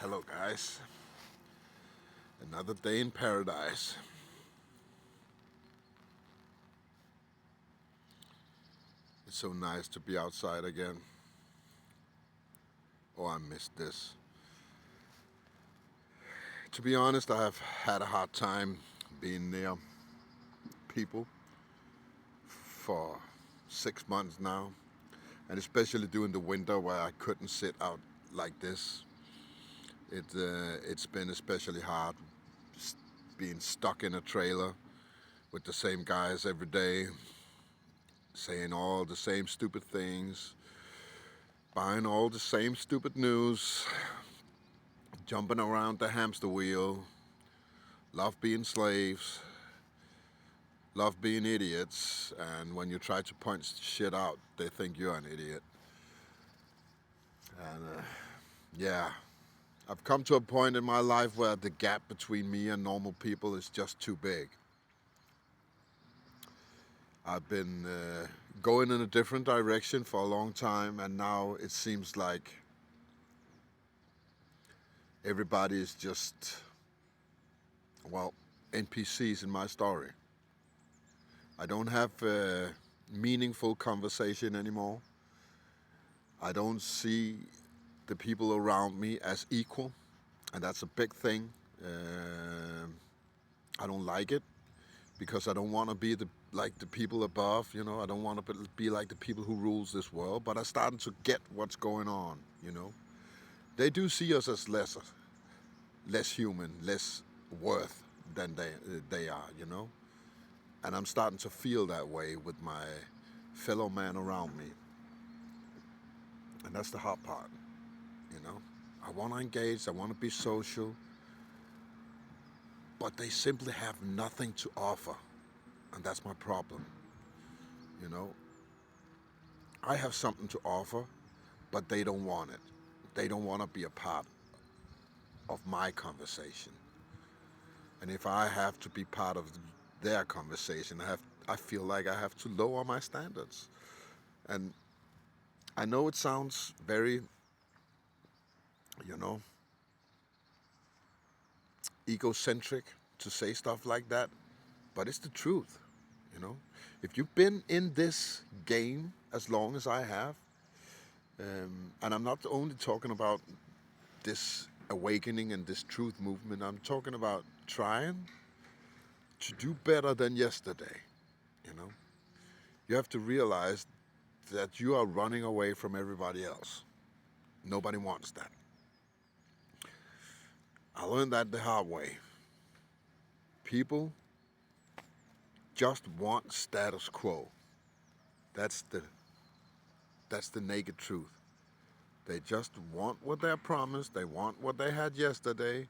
Hello, guys. Another day in paradise. It's so nice to be outside again. Oh, I missed this. To be honest, I have had a hard time being near people for 6 months now, and especially during the winter where I couldn't sit out like this. It's been especially hard being stuck in a trailer with the same guys every day, saying all the same stupid things, buying all the same stupid news, jumping around the hamster wheel, love being slaves, love being idiots, and when you try to point shit out, they think you're an idiot. And yeah, I've come to a point in my life where the gap between me and normal people is just too big. I've been going in a different direction for a long time, and now it seems like everybody is just, well, NPCs in my story. I don't have a meaningful conversation anymore. I don't see the people around me as equal, and that's a big thing. I don't like it because I don't want to be like the people above. I don't want to be like the people who rules this world. But I'm starting to get what's going on. They do see us as less human, less worth than they are. And I'm starting to feel that way with my fellow man around me, and that's the hard part. You know, I want to engage, I want to be social, but they simply have nothing to offer, and that's my problem. You know, I have something to offer, but they don't want it. They don't want to be a part of my conversation, and if I have to be part of their conversation, I feel like I have to lower my standards. And I know it sounds very, you know, egocentric to say stuff like that, but it's the truth. You know, if you've been in this game as long as I have, and I'm not only talking about this awakening and this truth movement, I'm talking about trying to do better than yesterday. You know, you have to realize that you are running away from everybody else. Nobody wants that. I learned that the hard way. People just want status quo. That's the that's the naked truth. They just want what they're promised. They want what they had yesterday,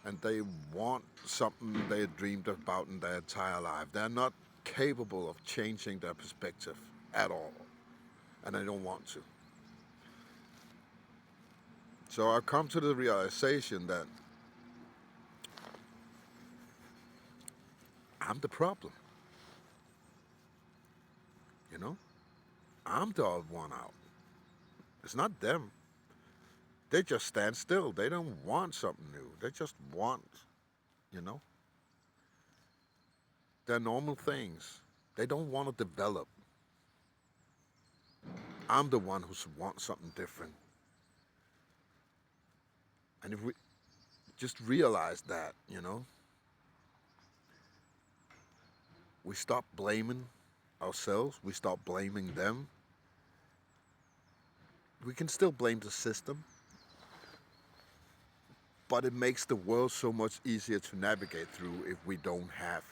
and they want something they dreamed about in their entire life. They're not capable of changing their perspective at all, and they don't want to. So I've come to the realization that I'm the problem. You know, I'm the odd one out. It's not them. They just stand still. They don't want something new. They just want, you know, their normal things. They don't want to develop. I'm the one who wants something different. And if we just realize that, we stop blaming ourselves, we stop blaming them. We can still blame the system, but it makes the world so much easier to navigate through if we don't have,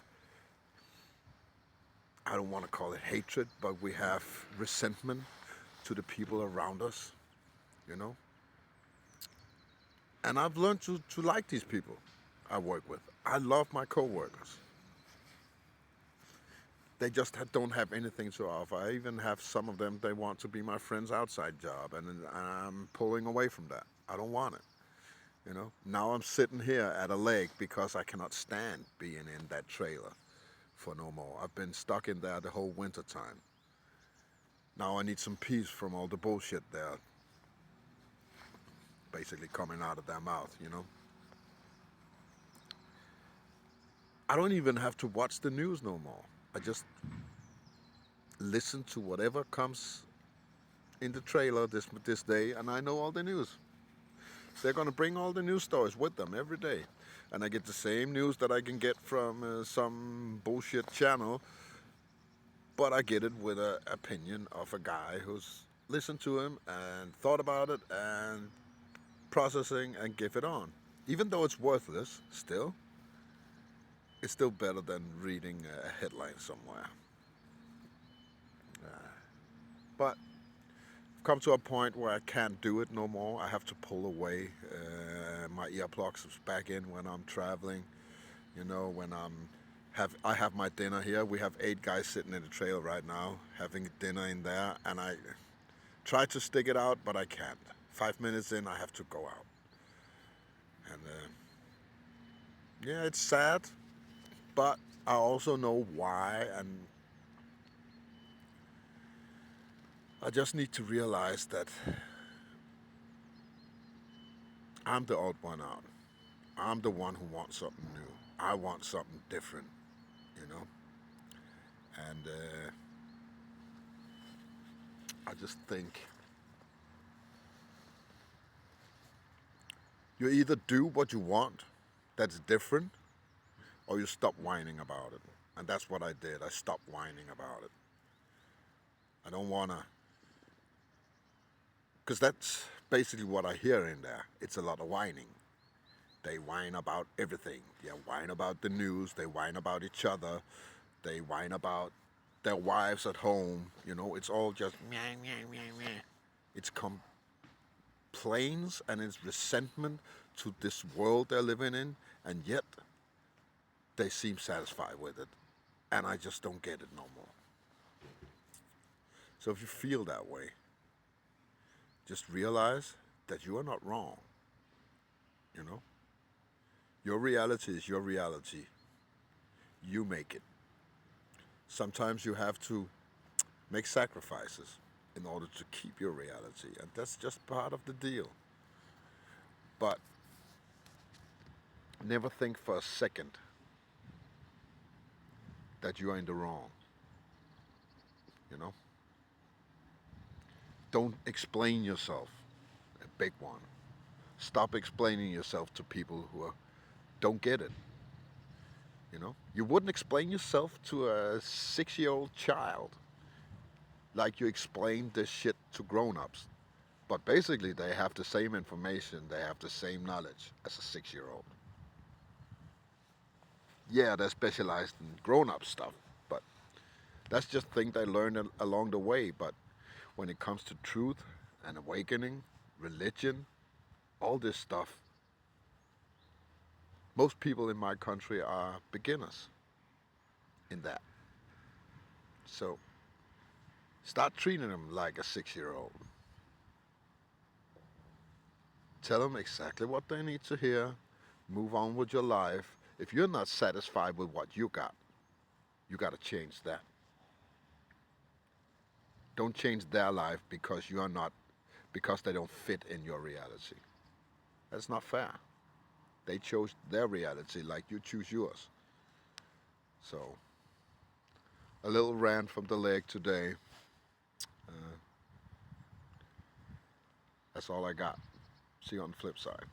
I don't want to call it hatred, but we have resentment to the people around us, you know? And I've learned to like these people I work with. I love my coworkers. They just don't have anything to offer. I even have some of them, they want to be my friend's outside job, and I'm pulling away from that. I don't want it. Now I'm sitting here at a lake because I cannot stand being in that trailer for no more. I've been stuck in there the whole winter time. Now I need some peace from all the bullshit there. basically coming out of their mouth, you know. I don't even have to watch the news no more. I just listen to whatever comes in the trailer this day, and I know all the news. They're gonna bring all the news stories with them every day, and I get the same news that I can get from some bullshit channel, but I get it with an opinion of a guy who's listened to him and thought about it and processing and give it on. Even though it's worthless, still, it's still better than reading a headline somewhere. But I've come to a point where I can't do it no more. I have to pull away. My earplugs back in when I'm traveling. You know, when I have my dinner here. We have 8 guys sitting in the trailer right now having dinner in there, and I try to stick it out, but I can't. 5 minutes in, I have to go out. And yeah, it's sad, but I also know why, and I just need to realize that I'm the odd one out. I'm the one who wants something new. I want something different, you know? And I just think you either do what you want that's different, or you stop whining about it. And that's what I did. I stopped whining about it. I don't want to, because that's basically what I hear in there. It's a lot of whining. They whine about everything. They whine about the news. They whine about each other. They whine about their wives at home. You know, it's all just meh, meh, meh, meh. It's complaints and it's resentment to this world they're living in, and yet they seem satisfied with it. And I just don't get it no more. So if you feel that way, just realize that you are not wrong. You know, your reality is your reality. You make it. Sometimes you have to make sacrifices in order to keep your reality, and that's just part of the deal. But never think for a second that you are in the wrong. You know, don't explain yourself. A big one. Stop explaining yourself to people who don't get it. You know, you wouldn't explain yourself to a 6-year-old child like you explain this shit to grown-ups. But basically, they have the same information, they have the same knowledge as a 6-year-old. Yeah, they're specialized in grown-up stuff, but that's just things they learn along the way. But when it comes to truth and awakening, religion, all this stuff, most people in my country are beginners in that. So start treating them like a 6-year-old. Tell them exactly what they need to hear. Move on with your life. If you're not satisfied with what you got to change that. Don't change their life because you are not, because they don't fit in your reality. That's not fair. They chose their reality like you choose yours. So, a little rant from the leg today. Uh, that's all I got. See you on the flip side.